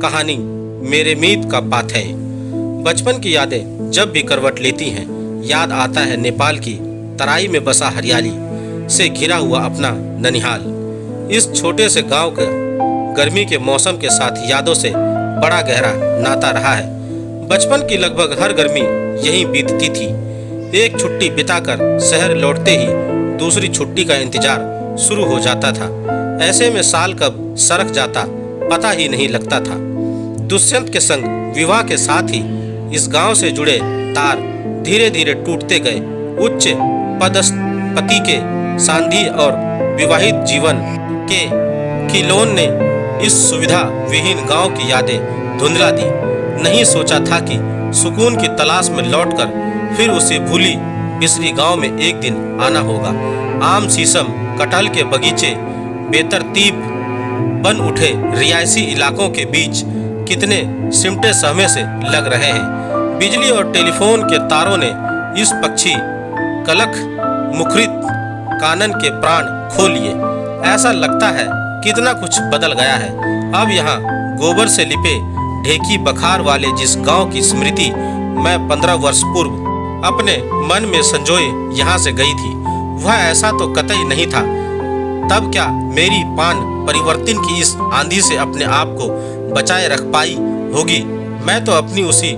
कहानी मेरे मीत का पाथेय। बचपन की यादें जब भी करवट लेती हैं, याद आता है नेपाल की तराई में बसा हरियाली से घिरा हुआ अपना ननिहाल। इस छोटे से गांव का गर्मी के मौसम के साथ यादों से बड़ा गहरा नाता रहा है। बचपन की लगभग हर गर्मी यहीं बीतती थी। एक छुट्टी बिताकर शहर लौटते ही दूसरी छुट्टी का इंतजार शुरू हो जाता था। ऐसे में साल कब सरक जाता पता ही नहीं लगता था। दुष्यंत के संग विवाह के साथ ही इस गांव से जुड़े तार धीरे धीरे टूटते गए। उच्च पदस्थ पति के सांधी और विवाहित जीवन के खिलौन ने इस सुविधा विहीन गांव की यादें धुंधला दी। नहीं सोचा था कि सुकून की तलाश में लौटकर फिर उसे भूली बिसरी गांव में एक दिन आना होगा। आम शीशम कटहल के बगीचे बेतरतीब बन उठे रिहायशी इलाकों के बीच कितने सिमटे सहमे से लग रहे हैं। बिजली और टेलीफोन के तारों ने इस पक्षी कलख मुखरित कानन के प्राण खो लिए। ऐसा लगता है कितना कुछ बदल गया है। अब यहाँ गोबर से लिपे ढेकी बखार वाले जिस गांव की स्मृति मैं 15 वर्ष पूर्व अपने मन में संजोए यहाँ से गई थी, वह ऐसा तो कतई नहीं था। तब क्या मेरी पान परिवर्तन की इस आंधी से अपने आप को बचाए रख पाई होगी। मैं तो अपनी उसी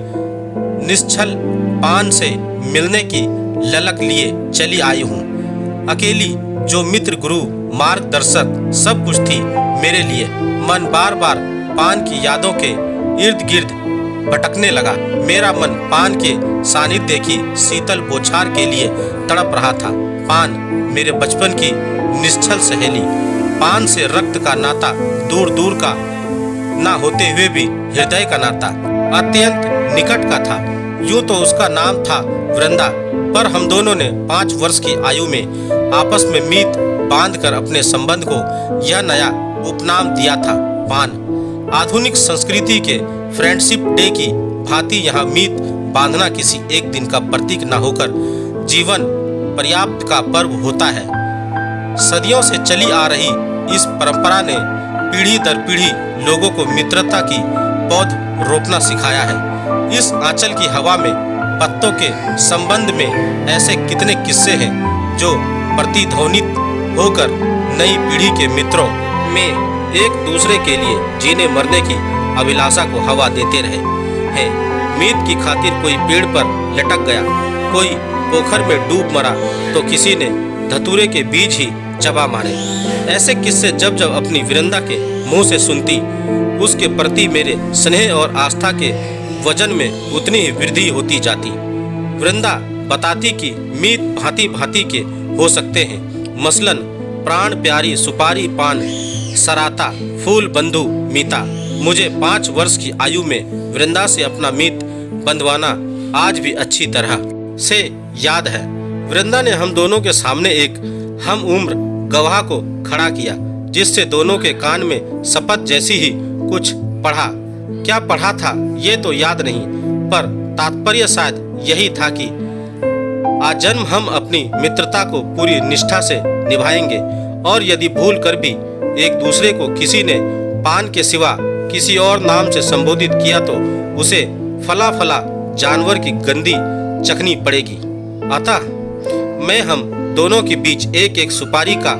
निश्चल पान से मिलने की ललक लिए चली आई हूँ। अकेली जो मित्र गुरु मार्गदर्शक सब कुछ थी मेरे लिए। मन बार बार पान की यादों के इर्द गिर्द भटकने लगा। मेरा मन पान के सानिध्य की शीतल बौछार के लिए तड़प रहा था। पान मेरे बचपन की निश्चल सहेली। पान से रक्त का नाता दूर दूर का ना होते हुए भी हृदय का नाता अत्यंत निकट का था। यूं तो उसका नाम था वृंदा, पर हम दोनों ने 5 वर्ष की आयु में आपस में मीत बांधकर अपने संबंध को यह नया उपनाम दिया था, पान। आधुनिक संस्कृति के फ्रेंडशिप डे की भांति यहाँ मीत बांधना किसी एक दिन का प्रतीक न होकर जीवन पर्याप्त का पर्व होता है। सदियों से चली आ रही इस परंपरा ने पीढ़ी दर पीढ़ी लोगों को मित्रता की पौध रोपना सिखाया है। इस आंचल की हवा में पत्तों के संबंध में ऐसे कितने किस्से हैं जो प्रतिध्वनित होकर नई पीढ़ी के मित्रों में एक दूसरे के लिए जीने मरने की अभिलाषा को हवा देते रहे हैं। मीत की खातिर कोई पेड़ पर लटक गया, कोई पोखर में डूब मरा, तो किसी ने धतूरे के बीज ही चबा मारे। ऐसे किस्से जब जब अपनी वृंदा के मुंह से सुनती, उसके प्रति मेरे स्नेह और आस्था के वजन में उतनी ही वृद्धि होती जाती। वृंदा बताती कि मीत भांति भांति के हो सकते हैं, मसलन प्राण प्यारी सुपारी पान सराता फूल बंधु मीता। मुझे 5 वर्ष की आयु में वृंदा से अपना मीत बंधवाना आज भी अच्छी तरह से याद है। वृंदा ने हम दोनों के सामने एक हम उम्र गवाह को खड़ा किया, जिससे दोनों के कान में शपथ जैसी ही कुछ पढ़ा। क्या पढ़ा था ये तो याद नहीं, पर तात्पर्य शायद यही था कि आजन्म हम अपनी मित्रता को पूरी निष्ठा से निभाएंगे, और यदि भूल कर भी एक दूसरे को किसी ने पान के सिवा किसी और नाम से संबोधित किया तो उसे फला फला जानवर की गंदी चखनी पड़ेगी। अतः मैं हम दोनों के बीच एक एक सुपारी का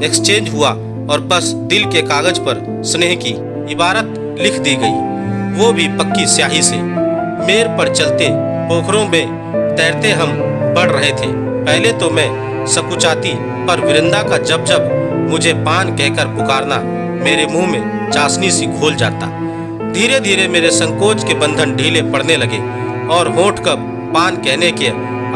एक्सचेंज हुआ और बस दिल के कागज पर स्नेह की इबारत लिख दी गई, वो भी पक्की स्याही से। मेर पर चलते पोखरों में तैरते हम बढ़ रहे थे। पहले तो मैं सकुचाती, पर वृंदा का जब जब मुझे पान कहकर पुकारना मेरे मुंह में चाशनी सी घोल जाता। धीरे धीरे मेरे संकोच के बंधन ढीले पड़ने लगे और होंठ कब पान कहने के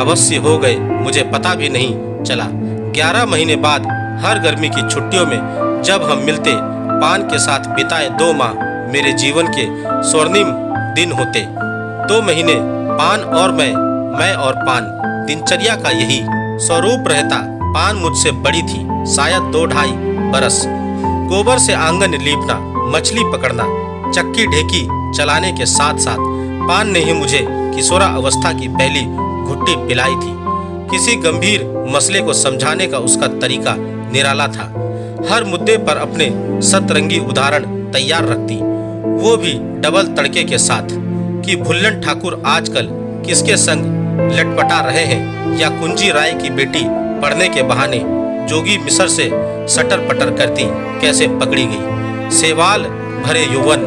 अवश्य हो गए मुझे पता भी नहीं चला। 11 महीने बाद हर गर्मी की छुट्टियों में जब हम मिलते, पान के साथ बिताए 2 माह मेरे जीवन के स्वर्णिम दिन होते। 2 महीने पान और मैं और पान, दिनचर्या का यही स्वरूप रहता। पान मुझसे बड़ी थी, शायद 2-2.5 बरस। गोबर से आंगन लीपना, मछली पकड़ना, चक्की ढेकी चलाने के साथ साथ पान ने ही मुझे किशोरा अवस्था की पहली घुट्टी पिलाई थी। किसी गंभीर मसले को समझाने का उसका तरीका निराला था। हर मुद्दे पर अपने सतरंगी उदाहरण तैयार रखती। वो भी डबल तड़के के साथ कि भुल्लन ठाकुर आजकल किसके संग लटपटा रहे हैं, या कुंजी राय की बेटी पढ़ने के बहाने जोगी मिसर से सटर पटर करती कैसे पकड़ी गई। सेवाल भरे यौवन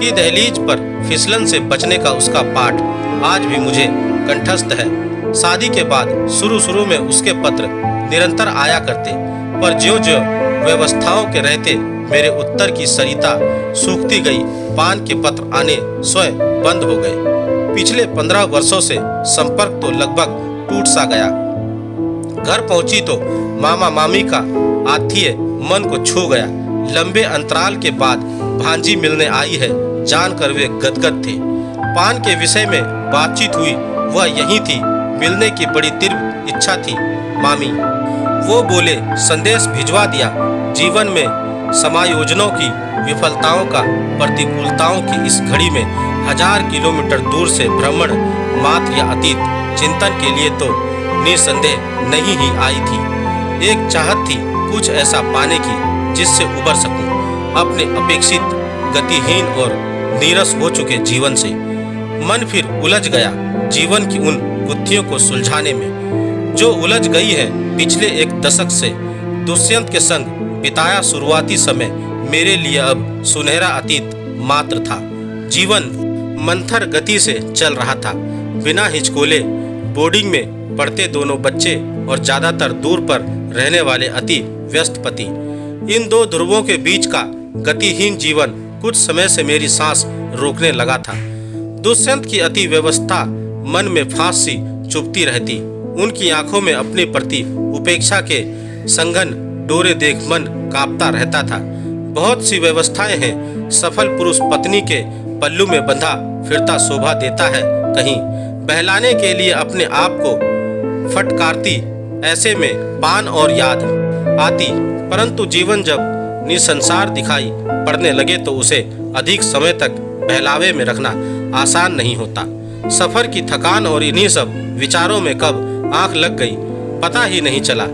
की दहलीज पर फिसलन से बचने का उसका पाठ आज भी मुझे कंठस्थ है। शादी के बाद शुरू में उसके पत्र निरंतर आया करते, पर ज्यों-ज्यों व्यवस्थाओं के रहते मेरे उत्तर की सरिता सूखती गई, पान के पत्र आने स्वयं बंद हो गए। पिछले 15 वर्षों से संपर्क तो लगभग टूट सा गया। घर पहुंची तो मामा मामी का आतिथ्य मन को छू गया। लंबे अंतराल के बाद भांजी मिलने आई है जानकर वे गदगद थे। पान के विषय में बातचीत हुई, वह यही थी। मिलने की बड़ी तीव्र इच्छा थी मामी। वो बोले संदेश भिजवा दिया। जीवन में समायोजनों की विफलताओं का प्रतिकूलताओं की इस घड़ी में 1000 किलोमीटर दूर से भ्रमण मात्र या अतीत चिंतन के लिए तो निसंदेह नहीं ही आई थी। एक चाहत थी कुछ ऐसा पाने की जिससे उबर सकूं अपने अपेक्षित गतिहीन और नीरस हो चुके जीवन से। मन फिर उलझ गया जीवन की उन गुत्थियों को सुलझाने में जो उलझ गई है पिछले एक दशक से। दुष्यंत के संग बिताया शुरुआती समय मेरे लिए अब सुनहरा अतीत मात्र था। जीवन मंथर गति से चल रहा था, बिना हिचकोले। बोर्डिंग में पढ़ते दोनों बच्चे और ज्यादातर दूर पर रहने वाले अति व्यस्त पति, इन दो ध्रुवों के बीच का गतिहीन जीवन कुछ समय से मेरी सांस रोकने लगा था। दुष्यंत की अति व्यवस्था मन में फांस सी चुभती रहती। उनकी आंखों में अपने प्रति उपेक्षा के संघन डोरे देख मन कांपता रहता था। बहुत सी व्यवस्थाएं हैं, सफल पुरुष पत्नी के पल्लू में बंधा फिरता शोभा देता है। कहीं बहलाने के लिए अपने आप को फटकारती, ऐसे में पान और याद आती। परंतु जीवन जब निसंसार दिखाई पड़ने लगे तो उसे अधिक समय तक बहलावे में रखना आसान नहीं होता। सफर की थकान और इन्हीं सब विचारों में कब आंख लग गई पता ही नहीं चला।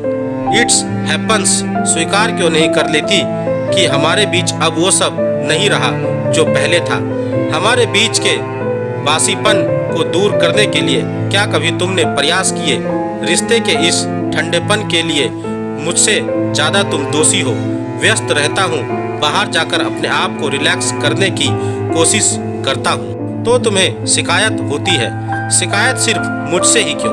इट्स हैपन्स स्वीकार क्यों नहीं कर लेती कि हमारे बीच अब वो सब नहीं रहा जो पहले था। हमारे बीच के बासीपन को दूर करने के लिए क्या कभी तुमने प्रयास किए? रिश्ते के इस ठंडेपन के लिए मुझसे ज्यादा तुम दोषी हो। व्यस्त रहता हूँ, बाहर जाकर अपने आप को रिलैक्स करने की कोशिश करता हूँ तो तुम्हें शिकायत होती है। शिकायत सिर्फ मुझसे ही क्यों,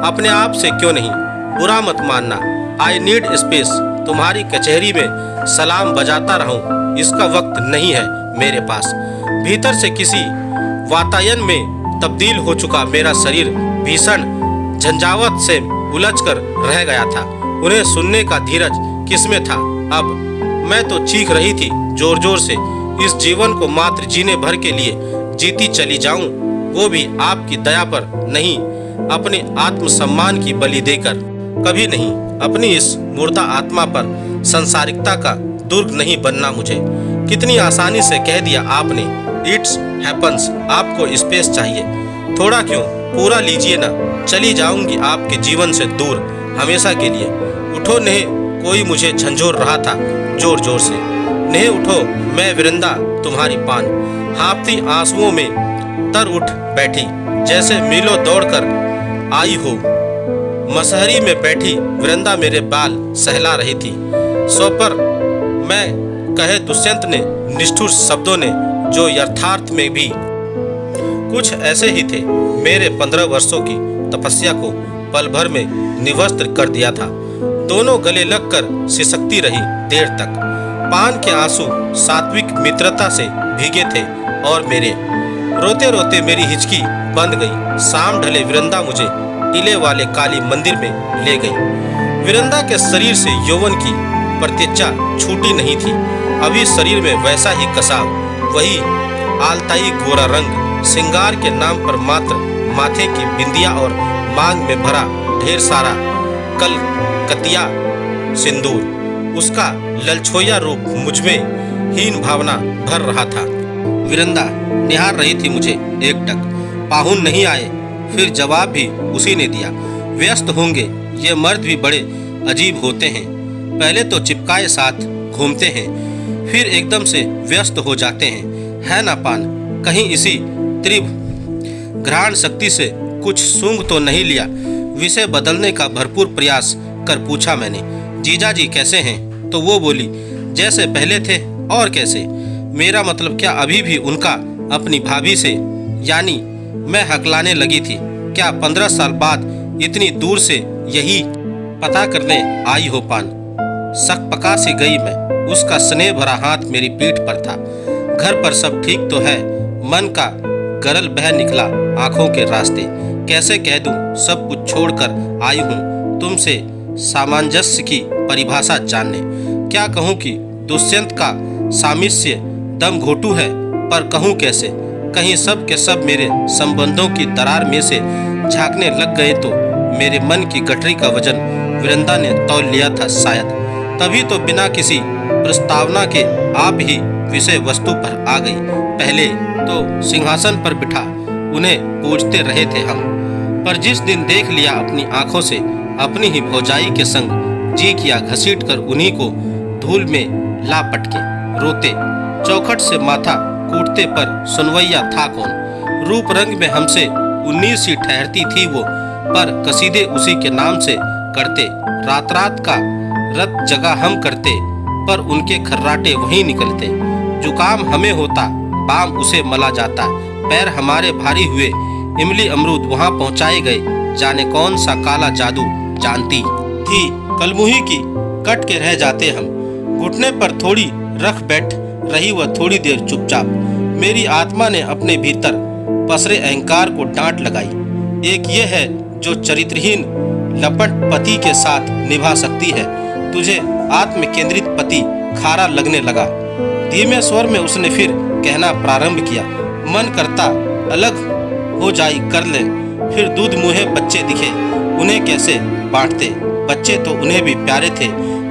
अपने आप से क्यों नहीं? बुरा मत मानना, आई नीड स्पेस। तुम्हारी कचहरी में सलाम बजाता रहूं इसका वक्त नहीं है मेरे पास। भीतर से किसी वातायन में तब्दील हो चुका मेरा शरीर भीषण झंझावत से उलझकर रह गया था। उन्हें सुनने का धीरज किसमें था? अब मैं तो चीख रही थी जोर जोर से, इस जीवन को मात्र जीने भर के लिए जीती चली जाऊं, वो भी आपकी दया पर नहीं, अपने आत्मसम्मान की बलि देकर। कभी नहीं, अपनी इस मुर्दा आत्मा पर संसारिकता का दुर्ग नहीं बनना मुझे। कितनी आसानी से कह दिया आपने, इट्स हैपन्स। आपको स्पेस चाहिए, थोड़ा क्यों, पूरा लीजिए ना। चली जाऊंगी आपके जीवन से दूर हमेशा के लिए। उठो नहीं, कोई मुझे झंझोर रहा था जोर जोर से। नहीं उठो, मैं वृंदा तुम्हारी पान। हाँफती आंसुओं में तर उठ बैठी, जैसे मीलों दौड़कर आई हो। मसहरी में बैठी वृंदा मेरे बाल सहला रही थी। सो पर मैं कहे दुष्यंत ने निष्ठुर शब्दों ने, जो यथार्थ में भी कुछ ऐसे ही थे। मेरे 15 वर्षों की तपस्या को पल भर में निवस्त्र कर दिया था। दोनों गले लगकर सिसकती रही देर तक। पान के आंसू सात्विक मित्रता से भीगे थे और मेरे रोते रोते मेरी हिचकी बंद गई। शाम ढले वृंदा मुझे टीले वाले काली मंदिर में ले गई। वृंदा के शरीर से यौवन की प्रत्यक्षा छूटी नहीं थी। अभी शरीर में वैसा ही कसाव, वही आलताई गोरा रंग, श्रृंगार के नाम पर मात्र माथे की बिंदिया और मांग में भरा ढेर सारा कलकतिया सिंदूर। उसका ललछोया रूप मुझमें हीन भावना भर रहा था। वृंदा निहार रही थी मुझे एकटक। पाहुन नहीं आए, फिर जवाब भी उसी ने दिया, व्यस्त होंगे। ये मर्द भी बड़े अजीब होते हैं, पहले तो चिपकाए साथ घूमते हैं, फिर एकदम से व्यस्त हो जाते हैं। है ना पान? कहीं इसी तीव्र घ्राण शक्ति से कुछ सूंघ तो नहीं लिया? विषय बदलने का भरपूर प्रयास कर पूछा मैंने, जीजाजी कैसे हैं? तो वो बोली, जैसे पहले थे और कैसे। मेरा मतलब क्या अभी भी उनका अपनी भाभी से, यानी मैं हकलाने लगी थी। क्या 15 साल बाद इतनी दूर से यही पता करने आई हो पान? सकपका सी गई मैं। उसका स्नेह भरा हाथ मेरी पीठ पर था। घर पर सब ठीक तो है? मन का गरल बह निकला आंखों के रास्ते। कैसे कह दूं सब कुछ छोड़कर आई हूं तुमसे सामंजस्य की परिभाषा जानने। क्या कहूं कि दुष्यंत का सामिष्य दम घोटू है, पर कहूं कैसे? कहीं सब के सब मेरे संबंधों की दरार में से झांकने लग गए तो मेरे मन की गठरी का वजन वृंदा ने तौल लिया था शायद। तभी तो बिना किसी प्रस्तावना के आप ही विषय वस्तु पर आ गई। पहले तो सिंहासन पर बिठा उन्हें पूछते रहे थे हम, पर जिस दिन देख लिया अपनी आंखों से अपनी ही भौजाई के संग जी किया घसीट कर उन्हीं को धूल में ला पटके रोते चौखट से माथा कूटते, पर सुनवैया था कौन? रूप रंग में हमसे 19 सी ठहरती थी वो, पर कसीदे उसी के नाम से करते। रात रात का रत जगह हम करते, पर उनके खर्राटे वहीं निकलते। जुकाम हमें होता, बाम उसे मला जाता। पैर हमारे भारी हुए, इमली अमरूद वहां पहुंचाए गए। जाने कौन सा काला जादू जानती थी कलमुही की कट के रह जाते हम। घुटने पर थोड़ी रख बैठ रही वह थोड़ी देर चुपचाप। मेरी आत्मा ने अपने भीतर पसरे अहंकार को डांट लगाई। एक ये है जो चरित्रहीन लपट पति के साथ निभा सकती है। तुझे आत्म केंद्रित पति खारा लगने लगा। धीमे स्वर में उसने फिर कहना प्रारंभ किया, मन करता अलग हो जाई कर ले। फिर दूध मुहे बच्चे दिखे, उन्हें कैसे बांटते? बच्चे तो उन्हें भी प्यारे थे,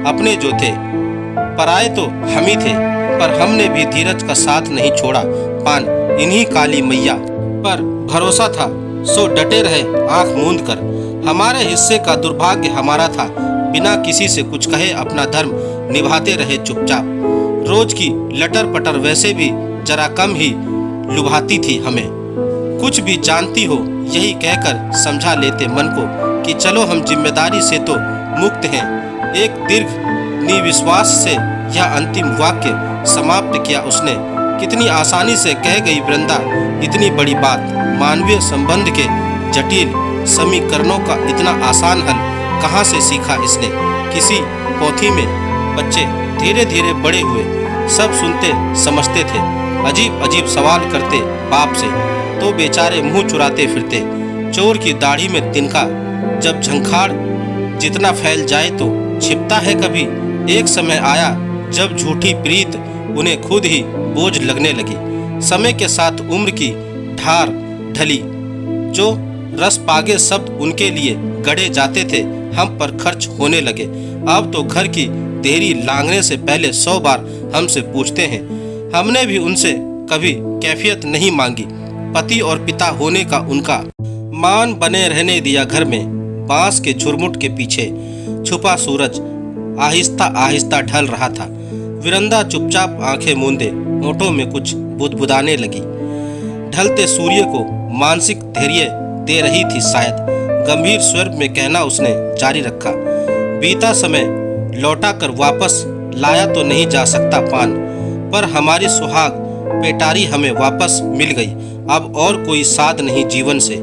अपने जो थे। पराए तो हम ही थे, पर हमने भी धीरज का साथ नहीं छोड़ा। पान इन्हीं काली मैया पर भरोसा था, सो डटे रहे आंख मूंद कर। हमारे हिस्से का दुर्भाग्य हमारा था, बिना किसी से कुछ कहे अपना धर्म निभाते रहे चुपचाप। रोज की लटर पटर वैसे भी जरा कम ही लुभाती थी हमें। कुछ भी जानती हो यही कहकर समझा लेते मन को कि चलो हम जिम्मेदारी से तो मुक्त हैं। एक दीर्घ निविश्वास से यह अंतिम वाक्य समाप्त किया उसने। कितनी आसानी से कह गई वृंदा इतनी बड़ी बात। मानवीय संबंध के जटिल समीकरणों का इतना आसान हल कहाँ से सीखा इसने? किसी पोथी में? बच्चे धीरे धीरे बड़े हुए, सब सुनते समझते थे, अजीब अजीब सवाल करते बाप से, तो बेचारे मुंह चुराते फिरते। चोर की दाढ़ी में तिनका जब झंखाड़ जितना फैल जाए तो छिपता है कभी। एक समय आया जब झूठी प्रीत उन्हें खुद ही बोझ लगने लगी। समय के साथ उम्र की धार ढली, जो रस पागे शब्द उनके लिए गढ़े जाते थे हम पर खर्च होने लगे। अब तो घर की देरी लांघने से पहले 100 बार हमसे पूछते हैं। हमने भी उनसे कभी कैफियत नहीं मांगी। पति और पिता होने का उनका मान बने रहने दिया। घर में बांस के झुरमुट के पीछे छुपा सूरज आहिस्ता आहिस्ता ढल रहा था। विरंदा चुपचाप आंखें मूंदे होठों में कुछ बुदबुदाने लगी। ढलते सूर्य को मानसिक धैर्य दे रही थी शायद। गंभीर स्वर में कहना उसने जारी रखा, बीता समय लौटा कर वापस लाया तो नहीं जा सकता पान, पर हमारी सुहाग पेटारी हमें वापस मिल गई। अब और कोई साध नहीं जीवन से।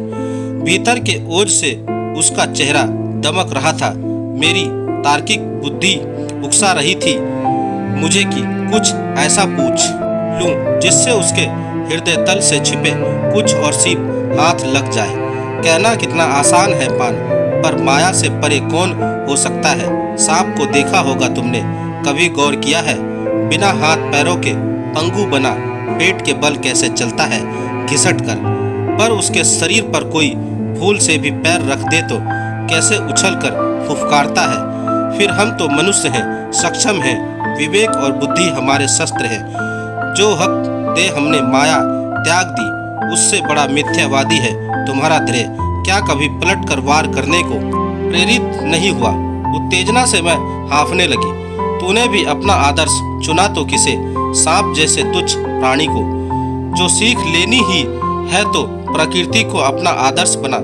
भीतर के ओज से उसका चेहरा दमक रहा था। मेरी तार्किक बुद्धि उकसा रही थी मुझे कि कुछ ऐसा पूछ लूं जिससे उसके हृदय तल से छिपे कुछ और सीप हाथ लग जाए। कहना कितना आसान है पान, पर माया से परे कौन हो सकता है? सांप को देखा होगा तुमने, कभी गौर किया है? बिना हाथ पैरों के पंगु बना पेट के बल कैसे चलता है घिसट कर, पर उसके शरीर पर कोई भूल से भी पैर रख दे तो कैसे उछल कर फुफकारता है। फिर हम तो मनुष्य हैं, सक्षम हैं, विवेक और बुद्धि हमारे शस्त्र हैं। जो हक दे हमने माया त्याग दी, उससे बड़ा मिथ्यावादी है तुम्हारा धैर्य। क्या कभी पलट कर वार करने को प्रेरित नहीं हुआ? उत्तेजना से मैं हाँफने लगी। तूने भी अपना आदर्श चुना तो किसे? सांप जैसे तुच्छ प्राणी को। जो सीख लेनी ही है तो प्रकृति को अपना आदर्श बना।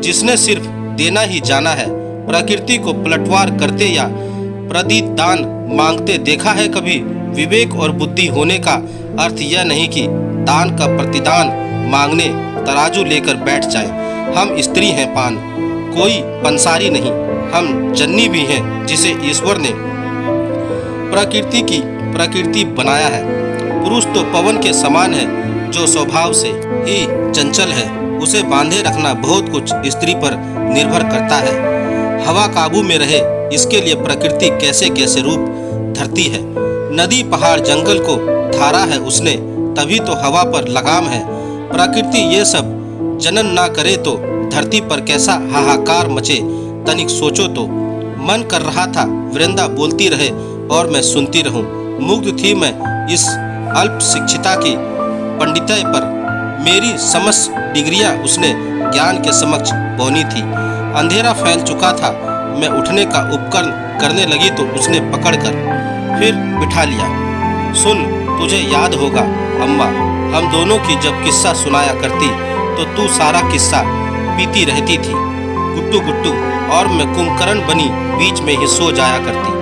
जिसने सिर्फ देना ही जाना है, प्रकृति को पलटवार करते या प्रतिदान मांगते देखा है कभी? विवेक और बुद्धि होने का अर्थ यह नहीं कि दान का प्रतिदान मांगने तराजू लेकर बैठ जाएं। हम स्त्री हैं पान, कोई पंसारी नहीं। हम जन्नी भी हैं जिसे ईश्वर ने प्रकृति बनाया है। पुरुष तो पवन के समान है, जो स्वभाव से ही चंचल है। उसे बांधे रखना बहुत कुछ स्त्री पर निर्भर करता है। हवा काबू में रहे, इसके लिए प्रकृति कैसे कैसे रूप धरती है। नदी पहाड़ जंगल को धारा है उसने, तभी तो हवा पर लगाम है। प्रकृति ये सब जनन ना करे तो धरती पर कैसा हाहाकार मचे, तनिक सोचो तो। मन कर रहा था वृंदा बोलती रहे और मैं सुनती रहूं। मुग्ध थी मैं इस अल्प शिक्षिता की पंडिताई पर। मेरी समस्त डिग्रियां उसने ज्ञान के समक्ष बौनी थी। अंधेरा फैल चुका था, मैं उठने का उपकरण करने लगी तो उसने पकड़कर फिर बिठा लिया। सुन, तुझे याद होगा अम्मा, हम दोनों की जब किस्सा सुनाया करती तो तू सारा किस्सा पीती रहती थी गुट्टू गुट्टू, और मैं कुंभकर्ण बनी बीच में ही सो जाया करती।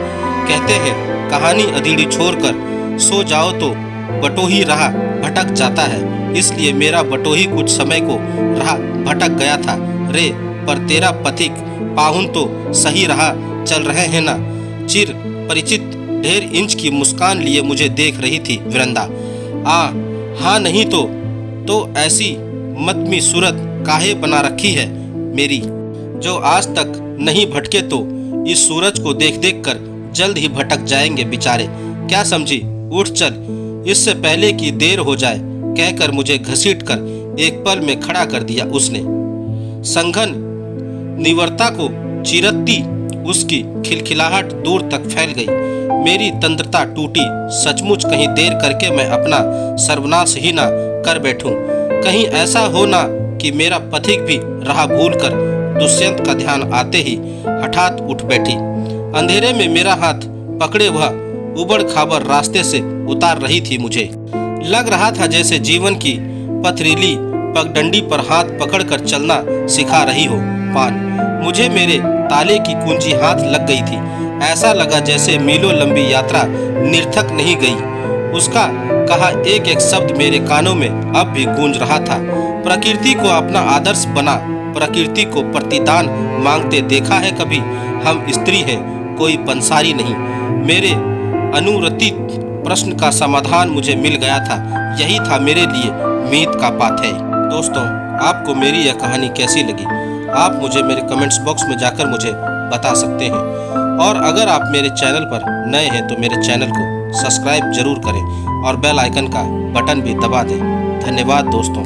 कहते हैं कहानी अधीड़ी छोड़कर सो जाओ तो बटोही राह भटक जाता है, इसलिए मेरा बटोही कुछ समय को राह भटक गया था रे। पर तेरा पथिक पाहुन तो सही राह चल रहे हैं ना? चिर परिचित 1.5 इंच की मुस्कान लिए मुझे देख रही थी वृंदा। हाँ नहीं तो ऐसी मतमी सूरत काहे बना रखी है मेरी, जो आज तक नहीं भटके तो इस सूरज को देख देख कर जल्द ही भटक जाएंगे बेचारे। क्या समझी? उठ चल, इससे पहले कि देर हो जाए, कहकर मुझे घसीटकर एक पल में खड़ा कर दिया उसने। संघन निवर्ता को चिरती उसकी खिलखिलाहट दूर तक फैल गई। मेरी तंद्रता टूटी। सचमुच कहीं देर करके मैं अपना सर्वनाश ही ना कर बैठूं। कहीं ऐसा हो ना कि मेरा पथिक भी राह भूलकर दुष्यंत का ध्यान आते ही हठात उठ बैठी। अंधेरे में मेरा हाथ पकड़े वह उबड़ खाबड़ रास्ते से उतार रही थी। मुझे लग रहा था जैसे जीवन की पथरीली पगडंडी पर हाथ पकड़कर चलना सिखा रही हो पान। मुझे मेरे ताले की कुंजी हाथ लग गई थी। ऐसा लगा जैसे मीलों लंबी यात्रा निरर्थक नहीं गई। उसका कहा एक एक शब्द मेरे कानों में अब भी गूंज रहा था। प्रकृति को अपना आदर्श बना, प्रकृति को प्रतिदान मांगते देखा है कभी? हम स्त्री हैं, कोई पंसारी नहीं। मेरे अनुरतित प्रश्न का समाधान मुझे मिल गया था। यही था मेरे लिए मीत का पाथेय। दोस्तों, आपको मेरी यह कहानी कैसी लगी? आप मुझे मेरे कमेंट्स बॉक्स में जाकर मुझे बता सकते हैं। और अगर आप मेरे चैनल पर नए हैं तो मेरे चैनल को सब्सक्राइब जरूर करें और बेल आइकन का बटन भी दबा दें। धन्यवाद दोस्तों।